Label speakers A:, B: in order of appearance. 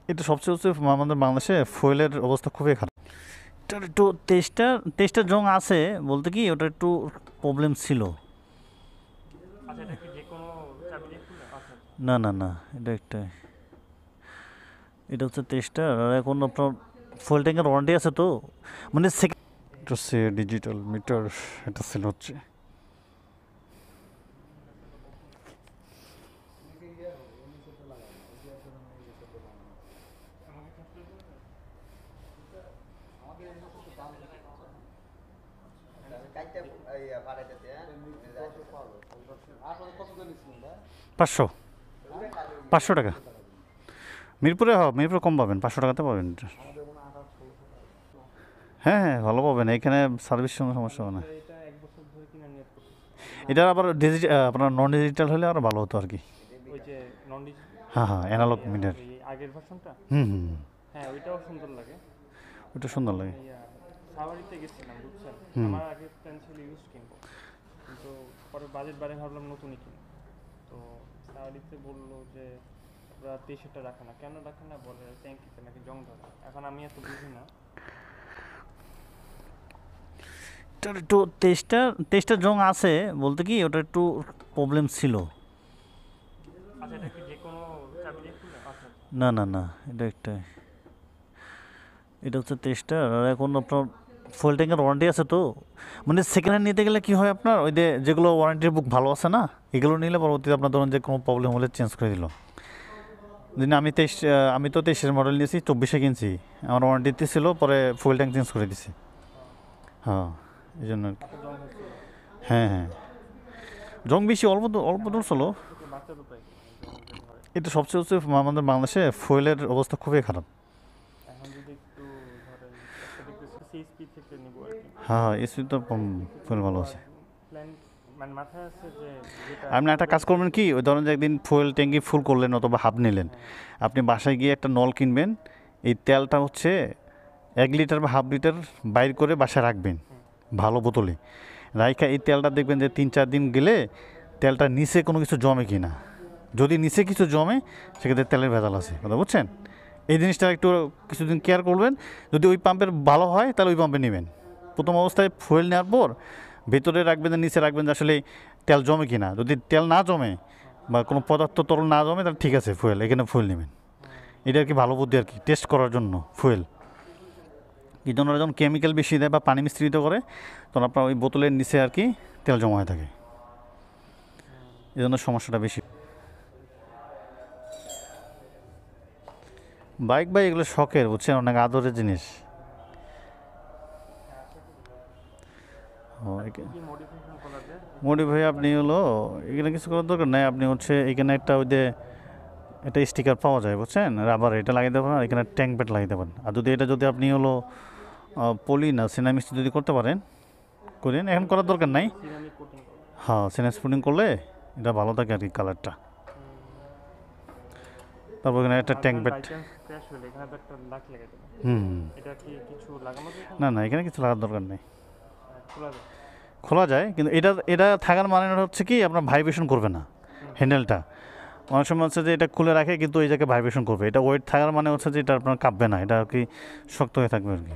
A: এটা সবচেয়ে হচ্ছে আমাদের বাংলাদেশে ফুয়েলের অবস্থা খুবই খারাপ। এটার একটু তেইশটা জং আছে বলতে কি ওটা একটু প্রবলেম ছিল।
B: আচ্ছা, এটা কি যে কোনো চাবি দিয়ে খুলবে? আচ্ছা আচ্ছা।
A: না না না, এটা হচ্ছে তেইশটা, আর এখন আপনার ফুয়েল ট্যাঙ্কের ওয়ারেন্টি আছে তো, মানে সেকেন্ড। এটা হচ্ছে ডিজিটাল মিটার, এটা সেল হচ্ছে। পাঁচশো 500 টাকা। মিরপুরে কম পাবেন, 500 টাকাতে পাবেন এটা। হ্যাঁ হ্যাঁ, ভালো পাবেন এখানে, সার্ভিস সমস্যা হবে না।
B: এটা 1 বছর ধরে কিনা নিয়ত করতেছি।
A: এটা আবার আপনার নন ডিজিটাল হলে আরও ভালো হতো আর কি।
B: ওই যে নন ডিজিটাল,
A: হ্যাঁ হ্যাঁ, অ্যানালগ মিটার।
B: ওই আগের ভার্সনটা।
A: হুম,
B: হ্যাঁ, ওইটাও সুন্দর লাগে।
A: ওটা সুন্দর লাগে।
B: সাওয়ারিতে গেছিলাম বুঝছেন,
A: হুম।
B: আমার আগে প্ল্যান ছিল ইউজ কিনবো, কিন্তু পরে বাজেট বাড়ে ভাবলাম নতুনই কিনবো। তো সাওয়ারিতে বললো যে ওরা 23টা রাখে না, কেন রাখে না বলে ট্যাঙ্কিতে নাকি জং ধরে। এখন আমি এত বুঝি না।
A: এটার একটু তেইশটা জং আছে বলতে কি ওটা একটু প্রবলেম ছিল।
B: আচ্ছা, এটা কি যে কোনো চাবি দিয়ে খুলবে? আচ্ছা আচ্ছা।
A: না না না, এটা হচ্ছে তেইশটা, আর এখন আপনার ফুয়েল ট্যাঙ্কের ওয়ারেন্টি আছে তো, মানে সেকেন্ড হ্যান্ড নিতে গেলে কি হয় আপনার, ওই যে যেগুলো ওয়ারেন্টির বুক ভালো আছে না, এগুলো নিলে পরবর্তীতে আপনার ধরুন যে কোনো প্রবলেম হলে চেঞ্জ করে দিল। দিন আমি তো 23-এর মডেল নিয়েছি, 24-এ কিনছি, আমার ওয়ারেন্টিতে ছিল, পরে ফুয়েল ট্যাঙ্ক চেঞ্জ করে দিছি। হ্যাঁ, এই জন্য আর কি।
B: এত জং হচ্ছিল
A: হ্যাঁ হ্যাঁ, জং বেশি, অল্প ধরছিল।
B: থেকে বাঁচার উপায় কি, জং যে ধরে।
A: এটা সবচেয়ে হচ্ছে আমাদের বাংলাদেশে ফুয়েলের অবস্থা খুবই খারাপ।
B: এখন যদি একটু ধরেন একটা দেখতেছি সিএসপি থেকে নিবো আর কি।
A: হ্যাঁ হ্যাঁ, এসি তো ফুয়েল ভালো আছে।
B: প্ল্যান মানে মাথায় আছে যে যেটা
A: আপনি একটা কাজ করবেন কি, ওই ধরেন যে একদিন ফুয়েল ট্যাঙ্কি ফুল করলেন অথবা হাফ নিলেন, আপনি বাসায় গিয়ে একটা নল কিনবেন, এই তেলটা হচ্ছে 1 লিটার বা হাফ লিটার বাইর করে বাসায় রাখবেন ভালো বোতলে রাইখা। এই তেলটা দেখবেন যে 3-4 দিন গেলে তেলটা নিচে কোনো কিছু জমে কি না। যদি নিচে কিছু জমে সেক্ষেত্রে তেলের ভেজাল আছে, কথা বুঝছেন। এই জিনিসটা একটু কিছুদিন কেয়ার করবেন। যদি ওই পাম্পের ভালো হয় তাহলে ওই পাম্পে নেবেন। প্রথম অবস্থায় ফুয়েল নেওয়ার পর ভেতরে রাখবেন, নিচে রাখবেন যে আসলে তেল জমে কি না। যদি তেল না জমে বা কোনো পদার্থ তরল না জমে তাহলে ঠিক আছে, এখানে ফুয়েল নেবেন। এটা আর কি ভালো বুদ্ধি আর কি, টেস্ট করার জন্য ফুয়েল। এই জন্য যখন কেমিক্যাল বেশি দেয় বা পানি মিশ্রিত করে, তখন আপনার ওই বোতলের নিচে আর কি তেল জমা হয়ে থাকে, এই জন্য সমস্যাটা বেশি। বাইক এগুলো শখের, বুঝছেন, অনেক আদরের জিনিস।
B: কি মডিফিকেশন করা যায়?
A: মডিফাই আপনি হলো এখানে কিছু করার দরকার নাই, আপনি হচ্ছে এখানে একটা ওই যে একটা স্টিকার পাওয়া যায় বুঝছেন, রাবার, এটা লাগিয়ে দেবেন, আর এখানে ট্যাঙ্ক প্যাড লাগিয়ে দেবেন। আর এটা যদি আপনি হলো পলি না সিনামিক্স যদি করতে পারেন করেন, এখন করার দরকার নাই।
B: সিরামিক কোটিং করা।
A: হ্যাঁ, সিনামিক্স পুডিং করলে এটা ভালো থাকে আর কি কালারটা। তারপর এখানে একটা tank pad.
B: By chance crash হলে এখানে তো একটা লাক লেগে যাবে।
A: হুম।
B: এটা কি কিছু লাগানো যায় এখানে?
A: না না, এখানে কিছু লাগার দরকার নেই,
B: খোলা যায়?
A: খোলা যায়, কিন্তু এটা থাকার মানে হচ্ছে কি আপনার ভাইব্রেশন করবে না হ্যান্ডেলটা। অনেক সময় হচ্ছে যে এটা খুলে রাখে কিন্তু এই জায়গায় ভাইব্রেশন করবে, এটা ওয়েট থাকার মানে হচ্ছে যে এটা আপনার কাঁপবে না, এটা আর কি শক্ত হয়ে থাকবে আর কি।